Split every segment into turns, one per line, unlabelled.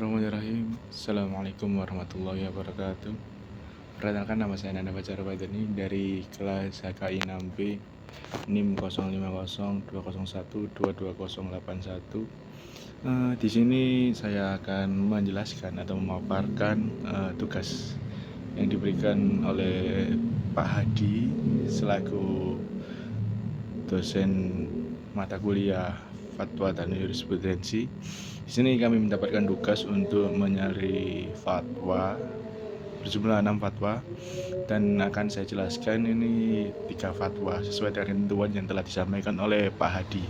Bismillahirrahmanirrahim. Assalamualaikum warahmatullahi wabarakatuh. Perkenalkan, nama saya Nanda Fajar Badani dari kelas HKI 6B NIM 0500201222081. Di sini saya akan menjelaskan atau memaparkan tugas yang diberikan oleh Pak Hadi selaku dosen mata kuliah Fatwa dan Jurisprudensi. Di sini kami mendapatkan tugas untuk menyari fatwa berjumlah 6 fatwa, dan akan saya jelaskan ini 3 fatwa sesuai dengan ketentuan yang telah disampaikan oleh Pak Hadi.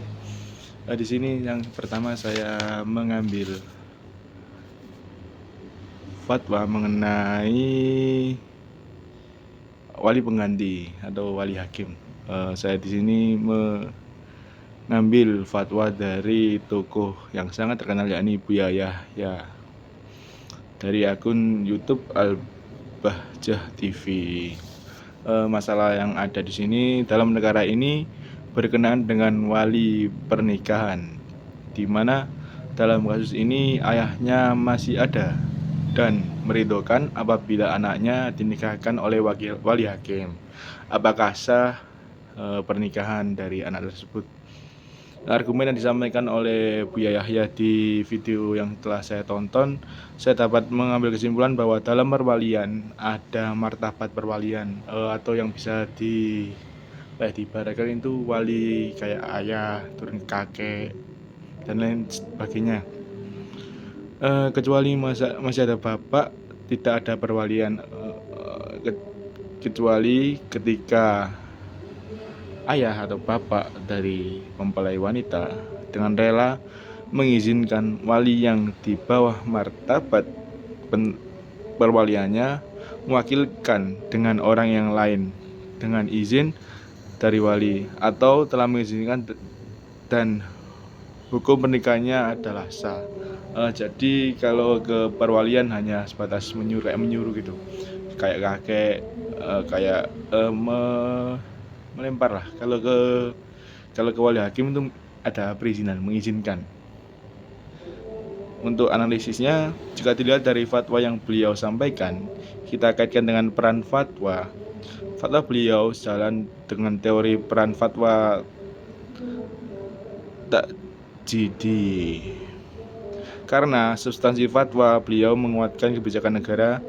Di sini yang pertama saya mengambil fatwa mengenai wali pengganti atau wali hakim. Saya di sini mengambil fatwa dari tokoh yang sangat terkenal, yakni Buya Yahya, dari akun YouTube Al-Bahjah TV. Masalah yang ada di sini dalam negara ini berkenaan dengan wali pernikahan, di mana dalam kasus ini ayahnya masih ada dan meridhokan apabila anaknya dinikahkan oleh wali hakim. Apakah sah pernikahan dari anak tersebut? Argumen yang disampaikan oleh Buya Yahya di video yang telah saya tonton, saya dapat mengambil kesimpulan bahwa dalam perwalian ada martabat perwalian, atau yang bisa diibaratkan itu wali kayak ayah, turun kakek, dan lain sebagainya. Kecuali masih ada bapak, tidak ada perwalian, kecuali ketika ayah atau bapak dari mempelai wanita dengan rela mengizinkan wali yang di bawah martabat perwaliannya mewakilkan dengan orang yang lain dengan izin dari wali, atau telah mengizinkan dan hukum pernikahannya adalah sah. Jadi kalau ke perwalian hanya sebatas menyuruh gitu, kayak kakek, kayak melempar lah. Kalau ke wali hakim itu ada perizinan, mengizinkan. Untuk analisisnya, jika dilihat dari fatwa yang beliau sampaikan, kita kaitkan dengan peran fatwa. Fatwa beliau sejalan dengan teori peran fatwa takjidi, karena substansi fatwa beliau menguatkan kebijakan negara,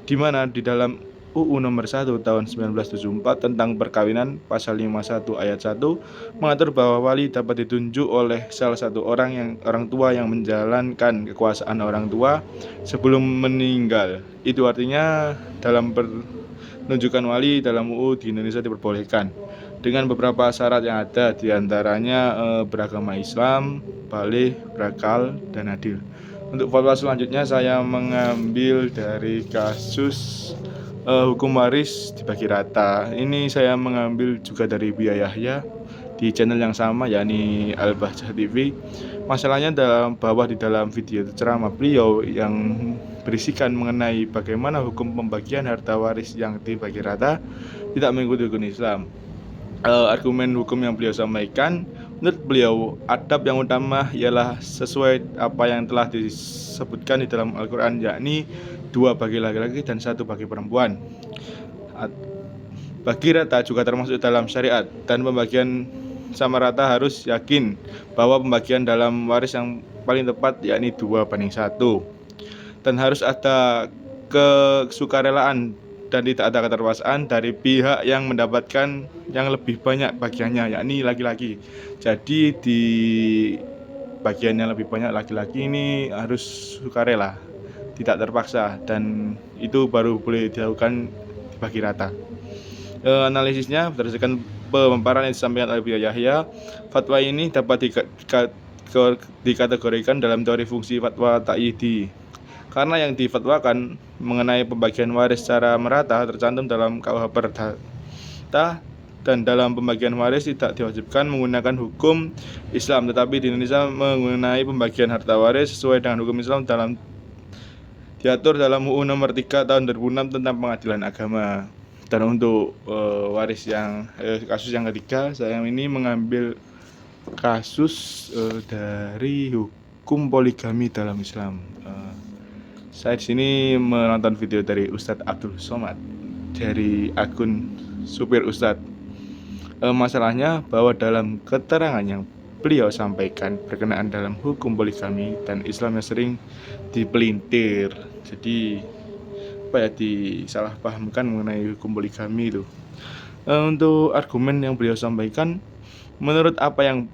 di mana di dalam UU nomor 1 tahun 1974 tentang perkawinan pasal 51 ayat 1 mengatur bahwa wali dapat ditunjuk oleh salah satu orang tua yang menjalankan kekuasaan orang tua sebelum meninggal. Itu artinya dalam penunjukan wali dalam UU di Indonesia diperbolehkan dengan beberapa syarat yang ada, diantaranya beragama Islam, baligh, berakal, dan adil. Untuk fatwa selanjutnya saya mengambil dari kasus hukum waris dibagi rata. Ini saya mengambil juga dari Buya Yahya di channel yang sama, yakni Al-Bahjah TV. Masalahnya di dalam video ceramah beliau yang berisikan mengenai bagaimana hukum pembagian harta waris yang dibagi rata tidak mengikuti hukum Islam. Argumen hukum yang beliau sampaikan, menurut beliau adab yang utama ialah sesuai apa yang telah disebutkan di dalam Al-Quran, yakni 2 bagi laki-laki dan 1 bagi perempuan. Bagi rata juga termasuk dalam syariat, dan pembagian sama rata harus yakin bahwa pembagian dalam waris yang paling tepat yakni 2/1, dan harus ada kesukarelaan dan tidak ada keterpaksaan dari pihak yang mendapatkan yang lebih banyak bagiannya, yakni laki-laki. Jadi di bagian yang lebih banyak laki-laki ini harus sukarela, tidak terpaksa, dan itu baru boleh dilakukan dibagi rata. Analisisnya berdasarkan pemaparan yang disampaikan oleh Buya Yahya, fatwa ini dapat dikategorikan dalam teori fungsi fatwa takyidi, karena yang difatwakan mengenai pembagian waris secara merata tercantum dalam KUH Perdata, dan dalam pembagian waris tidak diwajibkan menggunakan hukum Islam, tetapi di Indonesia mengenai pembagian harta waris sesuai dengan hukum Islam diatur dalam UU nomor 3 tahun 2006 tentang pengadilan agama. Dan untuk kasus yang ketiga, saya ini mengambil kasus dari hukum poligami dalam Islam. Saya di sini menonton video dari Ustadz Abdul Somad dari akun Supir Ustadz. Masalahnya bahwa dalam keterangan yang beliau sampaikan berkenaan dalam hukum poligami dan Islam yang sering dipelintir. Jadi disalahpahamkan mengenai hukum poligami itu. Untuk argumen yang beliau sampaikan, menurut apa yang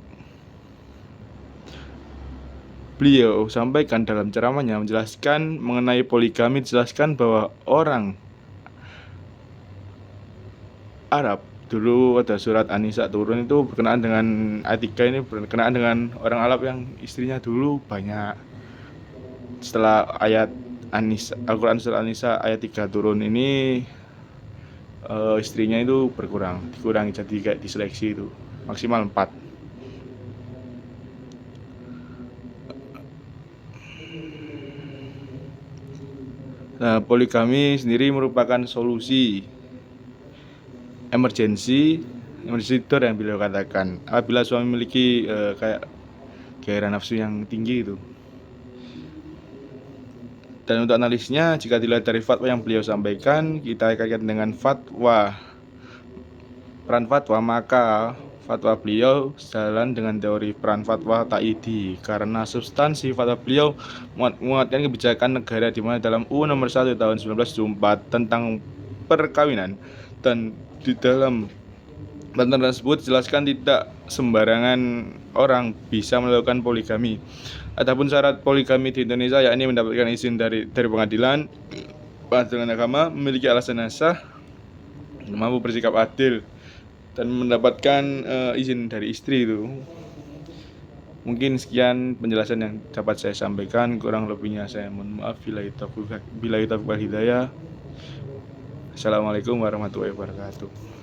beliau sampaikan dalam ceramahnya, menjelaskan mengenai poligami, dijelaskan bahwa orang Arab dulu ada surat An-Nisa turun itu berkenaan dengan ayat 3 ini, berkenaan dengan orang Arab yang istrinya dulu banyak. Setelah ayat An-Nisa, Al-Quran surat An-Nisa ayat 3 turun ini, istrinya itu dikurangi jadi kayak diseleksi itu maksimal 4. Nah, poligami sendiri merupakan solusi emergency door yang beliau katakan apabila suami memiliki kayak gairah nafsu yang tinggi itu. Dan untuk analisnya, jika dilihat dari fatwa yang beliau sampaikan, kita kaitkan dengan peran fatwa, maka fatwa beliau sejalan dengan teori peran fatwa Taidi, karena substansi fatwa beliau menguatkan kebijakan negara di mana dalam UU nomor 1 tahun 1974 tentang perkawinan, dan di dalam bantuan tersebut jelaskan tidak sembarangan orang bisa melakukan poligami. Adapun syarat poligami di Indonesia yakni mendapatkan izin dari pengadilan agama, memiliki alasan yang sah, mampu bersikap adil, dan mendapatkan izin dari istri itu. Mungkin sekian penjelasan yang dapat saya sampaikan, kurang lebihnya saya mohon maaf. Billahi taufiq wal hidayah. Assalamualaikum warahmatullahi wabarakatuh.